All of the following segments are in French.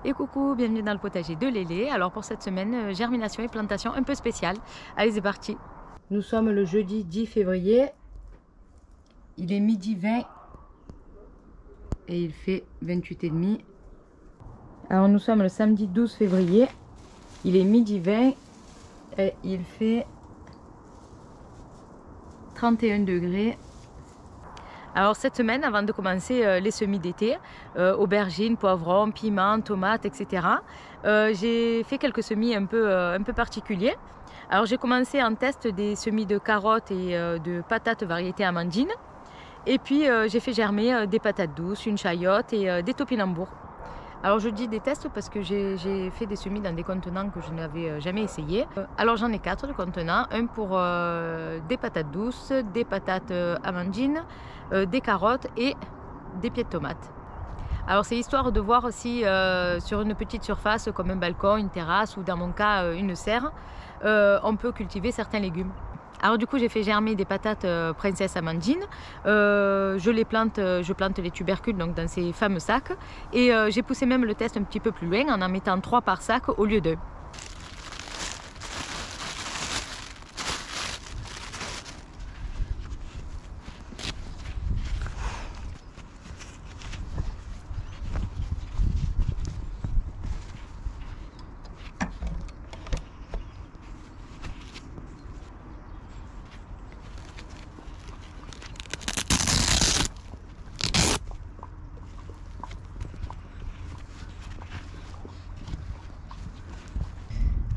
Et coucou, bienvenue dans le potager de Lélé. Alors pour cette semaine, germination et plantation un peu spéciale. Allez, c'est parti. Nous sommes le jeudi 10 février. Il est midi 20 et il fait 28,5. Alors nous sommes le samedi 12 février. Il est midi 20 et il fait 31 degrés. Alors cette semaine, avant de commencer les semis d'été, aubergines, poivrons, piments, tomates, etc., j'ai fait quelques semis un peu particuliers. Alors j'ai commencé en test des semis de carottes et de patates variété amandine. Et puis j'ai fait germer des patates douces, une chayote et des topinambours. Alors je dis des tests parce que j'ai fait des semis dans des contenants que je n'avais jamais essayé. Alors j'en ai 4 de contenants, un pour des patates douces, des patates amandines, des carottes et des pieds de tomates. Alors c'est histoire de voir si sur une petite surface comme un balcon, une terrasse ou dans mon cas une serre, on peut cultiver certains légumes. Alors du coup j'ai fait germer des patates princesse amandine, je plante les tubercules donc dans ces fameux sacs et j'ai poussé même le test un petit peu plus loin en mettant 3 par sac au lieu de 2.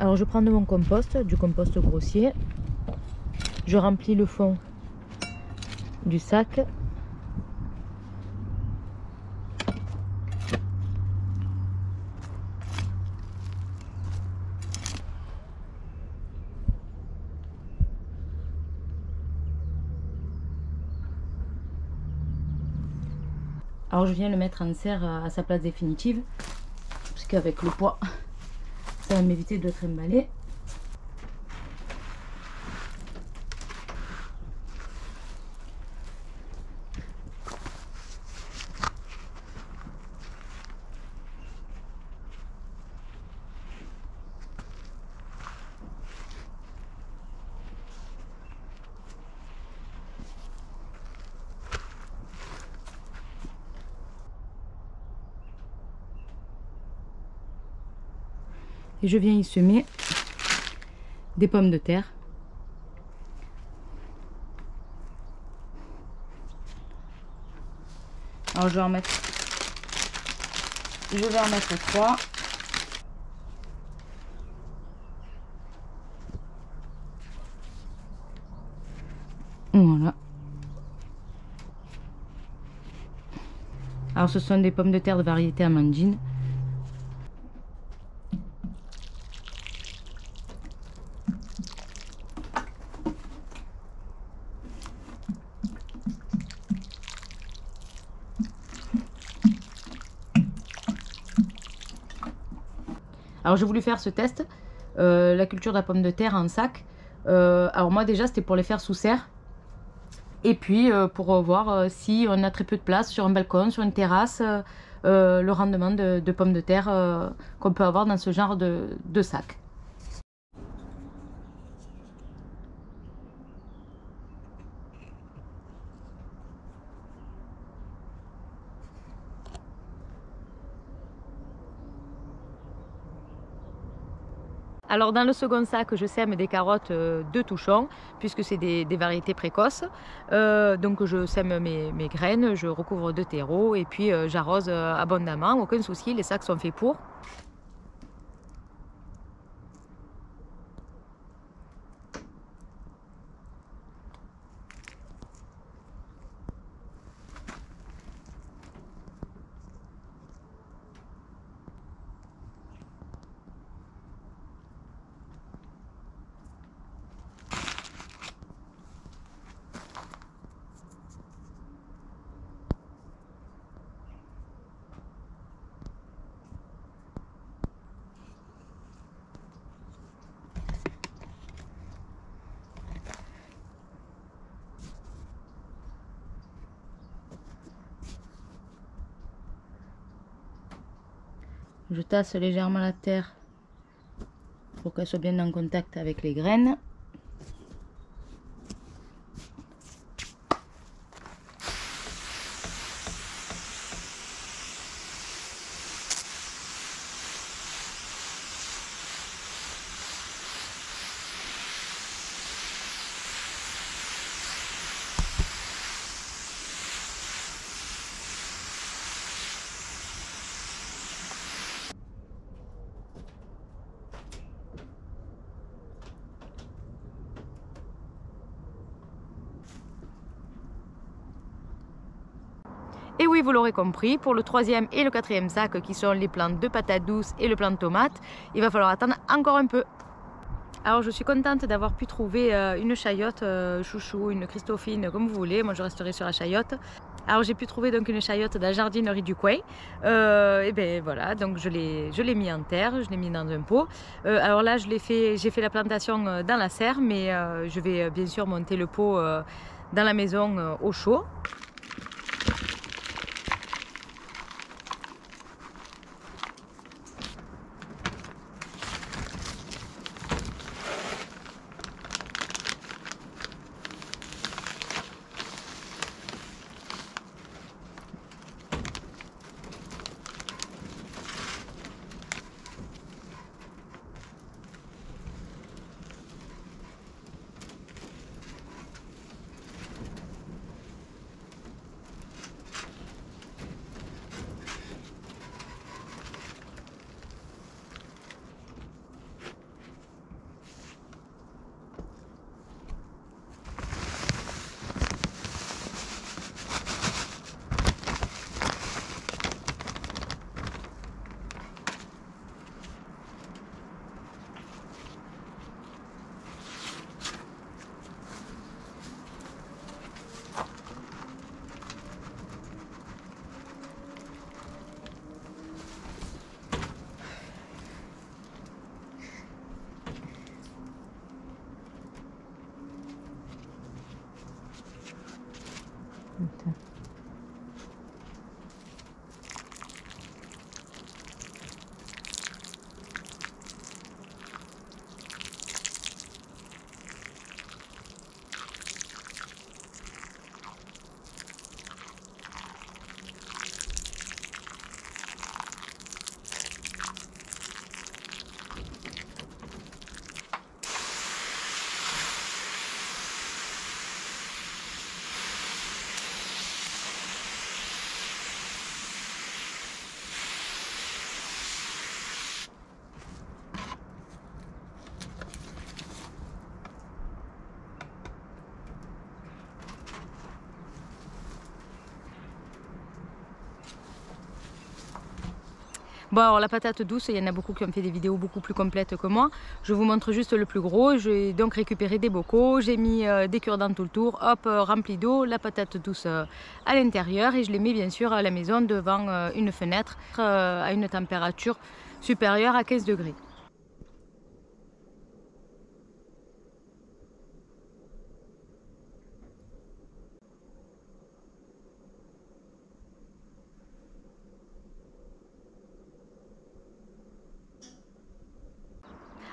Alors je prends de mon compost, du compost grossier, je remplis le fond du sac. Alors je viens le mettre en serre à sa place définitive, parce qu'avec le poids, ça va m'éviter de le trimballer. Et je viens y semer des pommes de terre. Alors je vais en mettre 3. Voilà. Alors ce sont des pommes de terre de variété amandine. Alors j'ai voulu faire ce test, la culture de la pomme de terre en sac. Alors moi déjà c'était pour les faire sous serre. Et puis pour voir si on a très peu de place sur un balcon, sur une terrasse, le rendement de pommes de terre qu'on peut avoir dans ce genre de sac. Alors dans le second sac, je sème des carottes de touchon, puisque c'est des variétés précoces. Donc je sème mes graines, je recouvre de terreau et puis j'arrose abondamment, aucun souci, les sacs sont faits pour. Je tasse légèrement la terre pour qu'elle soit bien en contact avec les graines. Et oui, vous l'aurez compris, pour le troisième et le quatrième sac, qui sont les plantes de patates douces et le plant de tomates, il va falloir attendre encore un peu. Alors je suis contente d'avoir pu trouver une chayotte chouchou, une Christophine, comme vous voulez. Moi je resterai sur la chayotte. Alors j'ai pu trouver donc une chayotte de la jardinerie du coin. Et ben voilà, donc je l'ai mis en terre, je l'ai mis dans un pot. Alors là j'ai fait la plantation dans la serre, mais je vais bien sûr monter le pot dans la maison au chaud. Bon, alors la patate douce, il y en a beaucoup qui ont fait des vidéos beaucoup plus complètes que moi. Je vous montre juste le plus gros. J'ai donc récupéré des bocaux, j'ai mis des cure-dents tout le tour, hop, rempli d'eau, la patate douce à l'intérieur, et je les mets bien sûr à la maison devant une fenêtre à une température supérieure à 15 degrés.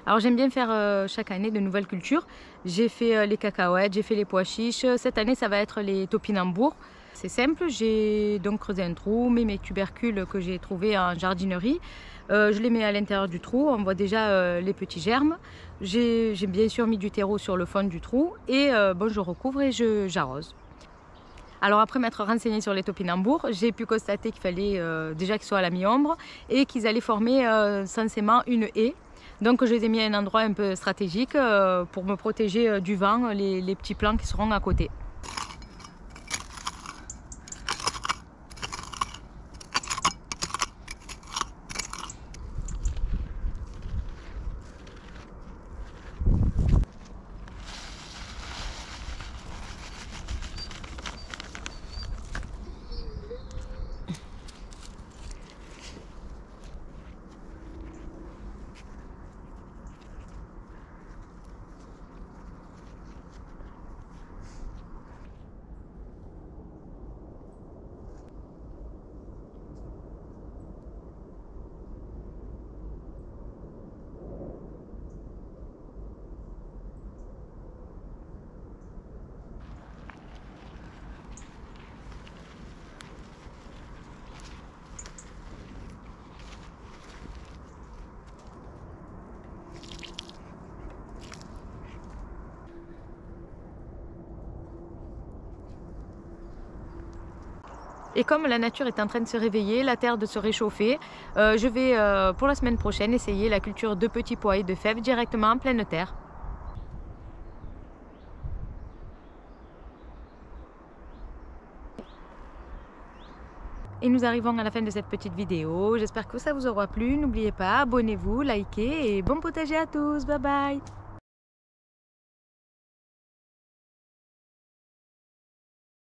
Alors j'aime bien faire chaque année de nouvelles cultures. J'ai fait les cacahuètes, j'ai fait les pois chiches. Cette année, ça va être les topinambours. C'est simple, j'ai donc creusé un trou, mis mes tubercules que j'ai trouvés en jardinerie. Je les mets à l'intérieur du trou, on voit déjà les petits germes. J'ai bien sûr mis du terreau sur le fond du trou et bon, je recouvre et j'arrose. Alors après m'être renseignée sur les topinambours, j'ai pu constater qu'il fallait déjà qu'ils soient à la mi-ombre et qu'ils allaient former censément une haie. Donc je les ai mis à un endroit un peu stratégique pour me protéger du vent, les petits plants qui seront à côté. Et comme la nature est en train de se réveiller, la terre de se réchauffer, je vais pour la semaine prochaine essayer la culture de petits pois et de fèves directement en pleine terre. Et nous arrivons à la fin de cette petite vidéo. J'espère que ça vous aura plu. N'oubliez pas, abonnez-vous, likez et bon potager à tous. Bye bye!